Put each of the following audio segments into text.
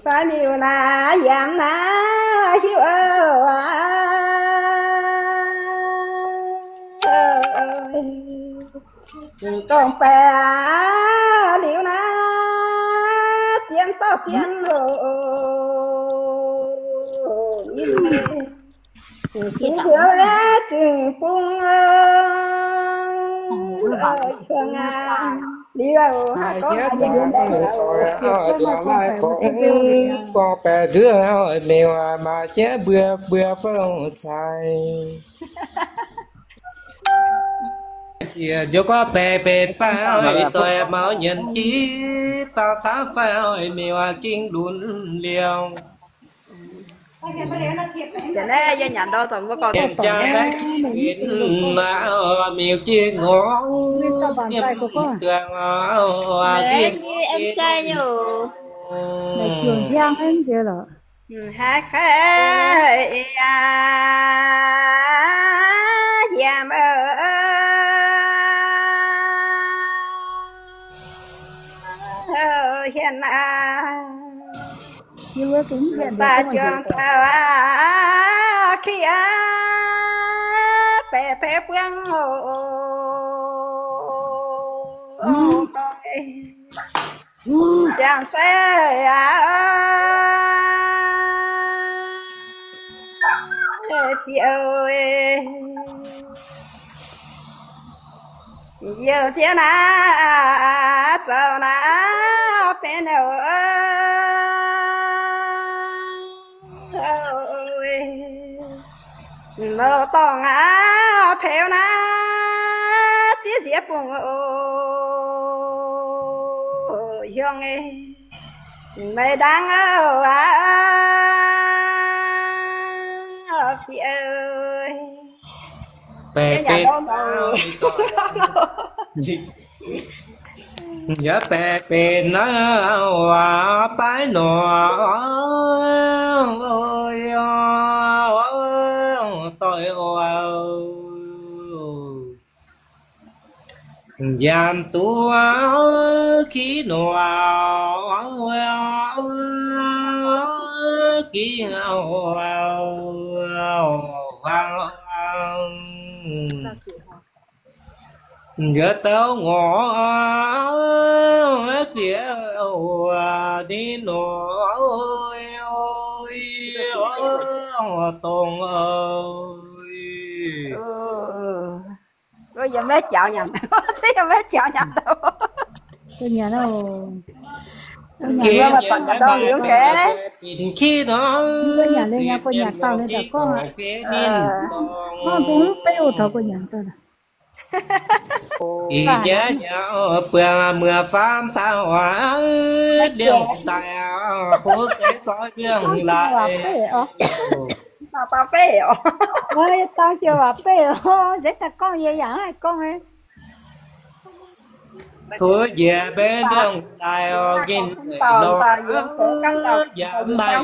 phải miêu là giảm ná hiu con pè liu ná tiền to tiền lộ chỉ thiếu lá trường phung phương đi vào có hai chuyện lại có bè đứa mèo mà chế bừa bừa phong xài dù có bè bè phao tôi máu nhận chí tao tá phao mèo kiên đun liều cho nên gia nhận đâu toàn có còn em cha bé miêu chia ngõ em trai nhiều này trường giang em chưa rồi hát cái giảm hiện như với cũng hiện ta chọn tao khi bé bé phương chẳng sẽ phi ơi giờ thiên à giờ na bên đâu mơ tòng á phèo na tiếc dễ buồn hương ấy mày đang phi ơi bè bè nhớ bè bè nó bái nọ ôi tôi giảm tua khí nọ khí nhớ tao ngõ kia đi nọ tông ơi bây giờ mấy chạo nhầm thấy mấy chạo nhầm đâu tôi nhớ đâu khi mà còn ở đâu hiểu kể khi đó tôi nhà lên nhà cô nhà tao lên là con cũng bêu thầu cô nhà tôi là ý giá nhau mưa phám sao hóa điều tài phố sẽ trói đường lại tao phê ơi tao chưa bảo phê dễ ta con gì dạng hay con ấy thua về bên đường tài kinh đồ giảm bài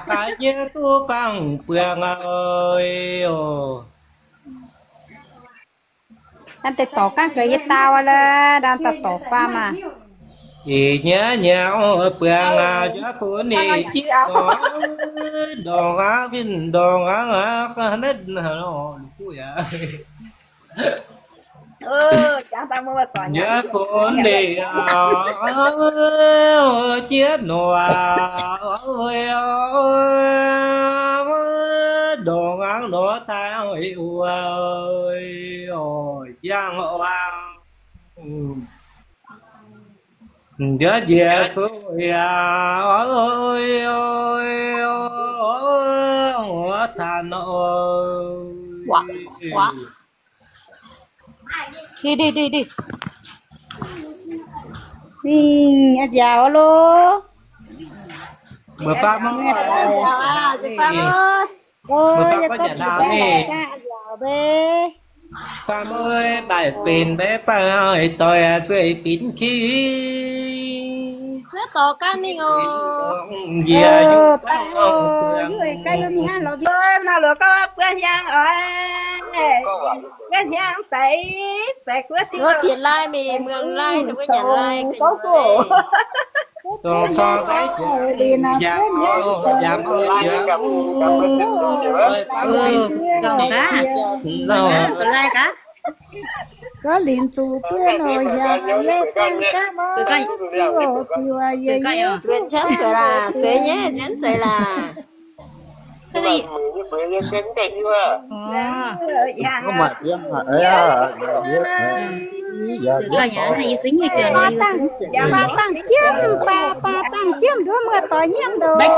hai nhớ tu phăng phường ơi đang tự tổ các cái tao là đang tập tổ pha mà chỉ nhớ nhau phường gió phủ nỉ chiếc đồ á vinh đồ á hết nó vui à chẳng tao mua tòa nhà nhớ phủ nỉ chiếc nọ đồ ăn nó tao yêu ơi ôi giang hoàng nhớ về xuôi ôi ôi ôi than ơi quá quá đi đi đi đi đi nhà giàu luôn bữa pha mơ ôi pha có nhà nào nè giàu bê pha ơi bài pin bé pa ơi tôi dưới kín khí rất to can đi ngô cái gì ha lột vô nào lột có quen giang ơi quen giang phải phải quyết tiền lai mì mường lai nó có nhận lai còn so đấy giảm giảm ơi giảm ơi bác sĩ có liền chủ bữa nồi già nhớ phan cá mò chiều chiều về Quyền chấm cửa là chế nhé, chén chế là cái này Dạ. mà em ấy à cửa nhà hay xính hay cửa này ba tăng chiêm ba tăng chiêm đứa mưa tỏi nhiễm đồ bách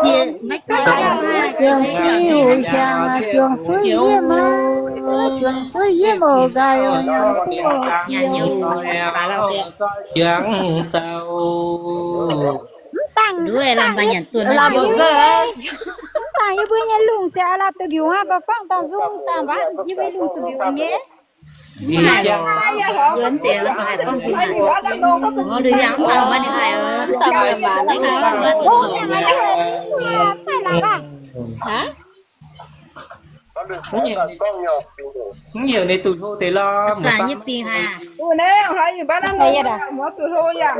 trường siêu già trường suối yếm mà trường suối yếm mồ gai nhà nhiều chẳng tàu tăng đứa làm bà nhận tuần làm gì tăng như bữa nhà lùng sẽ là từ biểu ha có phong ta dung ta bán như bữa lùng từ biểu nhé đi chẳng lớn tiền là phải con gì có đứa dám tao bán được hai tao làm bà lấy nào bán hả nhiều này tụi hô thế lo giả nhịp tiền hà Ủa nè, hỏi gì bán ăn đây à? Mỗi tụi hôi à?